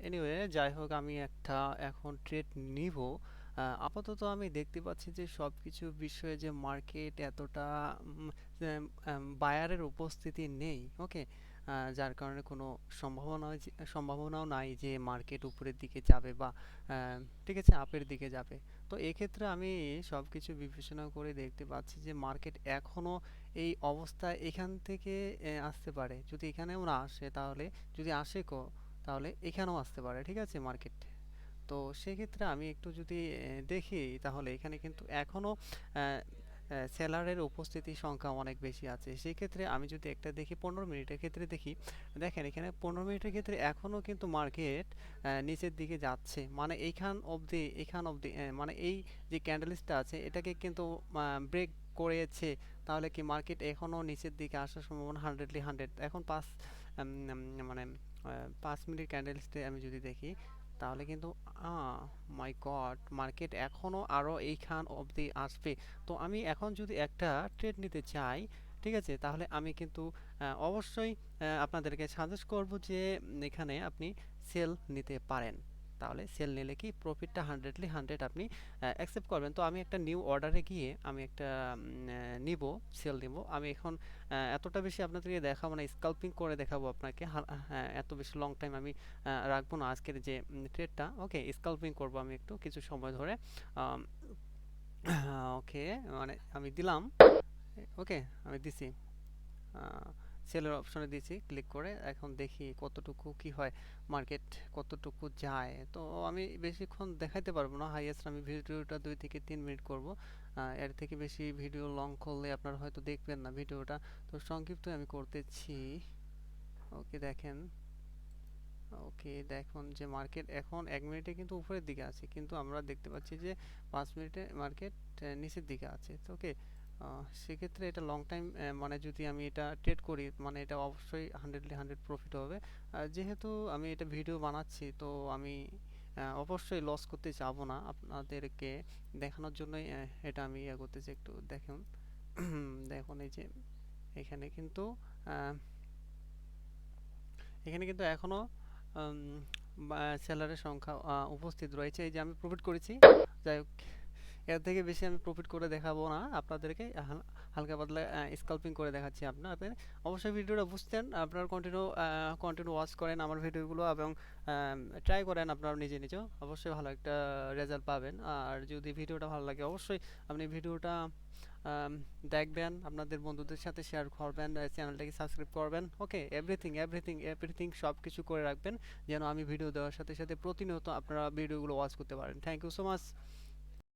Anyway যাই হোক, আমি একটা এখন ট্রেড নিব। আপাতত আমি দেখতে পাচ্ছি যে সবকিছু বিষয়ে যে মার্কেট এতটা বায়ারের উপস্থিতি নেই। ওকে, যার কারণে কোনো সম্ভাবনাও নাই যে মার্কেট উপরের দিকে যাবে বা ঠিক আছে আপের দিকে যাবে। তো এক্ষেত্রে আমি সবকিছু বিবেচনা করে দেখতে পাচ্ছি যে মার্কেট এখনো এই অবস্থা এখান থেকে আসতে পারে। যদি এখানেও না আসে তাহলে, যদি আসে তাহলে এখানেও আসতে পারে, ঠিক আছে মার্কেট। তো সেক্ষেত্রে আমি একটু যদি দেখি, তাহলে এখানে কিন্তু এখনও সেলারের উপস্থিতি সংখ্যা অনেক বেশি আছে। সেই ক্ষেত্রে আমি যদি একটা দেখি 15 মিনিটের ক্ষেত্রে দেখি, দেখেন এখানে 15 মিনিটের ক্ষেত্রে এখনও কিন্তু মার্কেট নিচের দিকে যাচ্ছে, মানে এখান অবধি মানে এই যে ক্যান্ডেলসটা আছে এটাকে কিন্তু ব্রেক করেছে। তাহলে কি মার্কেট এখনও নিচের দিকে আসার সম্ভাবনা 100 এখন 5 মিনিট ক্যান্ডেলসটা আমি যদি দেখি, তাহলে কিন্তু মাই গড, মার্কেট এখনো আরো এইখান অবধি আসবে। তো আমি এখন যদি একটা ট্রেড নিতে চাই, ঠিক আছে, তাহলে আমি কিন্তু অবশ্যই আপনাদেরকে সাজেস্ট করব যে এখানে আপনি সেল নিতে পারেন। তাহলে সেল নিলে কি প্রফিটটা 100 আপনি অ্যাকসেপ্ট করবেন। তো আমি একটা নিউ অর্ডারে গিয়ে আমি একটা নিব, সেল নিব। আমি এখন এতটা বেশি আপনাদেরকে দেখাবো না, স্কাল্পিং করে দেখাবো আপনাকে। হ্যাঁ, এত বেশি লং টাইম আমি রাখবো না আজকের যে ট্রেডটা। ওকে, স্কাল্পিং করব আমি একটু কিছু সময় ধরে। ওকে, মানে আমি দিলাম। ওকে, আমি দিছি, সেলের অপশনে দিয়েছি ক্লিক করে। এখন দেখি কতটুকু কি হয়, মার্কেট কতটুকু যায়। তো আমি বেশিক্ষণ দেখাইতে পারবো না, হাইয়েস্ট আমি ভিডিওটা 2 থেকে 3 মিনিট করব। এর থেকে বেশি ভিডিও লং করলে আপনারা হয়তো দেখবেন না ভিডিওটা। তো সংক্ষিপ্ত আমি করতেছি। ওকে দেখেন, ওকে দেখুন যে মার্কেট এখন 1 মিনিটে কিন্তু উপরের দিকে আছে, কিন্তু আমরা দেখতে পাচ্ছি যে 5 মিনিটে মার্কেট নিচের দিকে আছে। তো ওকে, সেক্ষেত্রে এটা লং টাইম, মানে যদি আমি এটা ট্রেড করি, মানে এটা অবশ্যই 100 প্রফিট হবে। আর যেহেতু আমি এটা ভিডিও বানাচ্ছি, তো আমি অবশ্যই লস করতে যাব না, আপনাদেরকে দেখানোর জন্যই এটা আমি ইয়ে করতেছি। একটু দেখুন দেখুন এই যে এখানে কিন্তু আহ, এখানে কিন্তু এখনো সেলারের সংখ্যা উপস্থিত রয়েছে। এই যে আমি প্রফিট করেছি। যাই হোক, এর থেকে বেশি আমি প্রফিট করে দেখাবো না আপনাদেরকে, হালকা পাতলা স্কাল্পিং করে দেখাচ্ছি। আপনাদের অবশ্যই ভিডিওটা বুঝতেন, আপনারা কন্টিনিউ ওয়াচ করেন আমার ভিডিওগুলো এবং ট্রাই করেন আপনারা নিজে নিজেও, অবশ্যই ভালো একটা রেজাল্ট পাবেন। আর যদি ভিডিওটা ভালো লাগে অবশ্যই আপনি ভিডিওটা দেখবেন, আপনাদের বন্ধুদের সাথে শেয়ার করবেন, চ্যানেলটাকে সাবস্ক্রাইব করবেন। ওকে, এভরিথিং সব কিছু করে রাখবেন যেন আমি ভিডিও দেওয়ার সাথে সাথে প্রতিনিয়ত আপনারা ভিডিওগুলো ওয়াচ করতে পারেন। Thank you so much.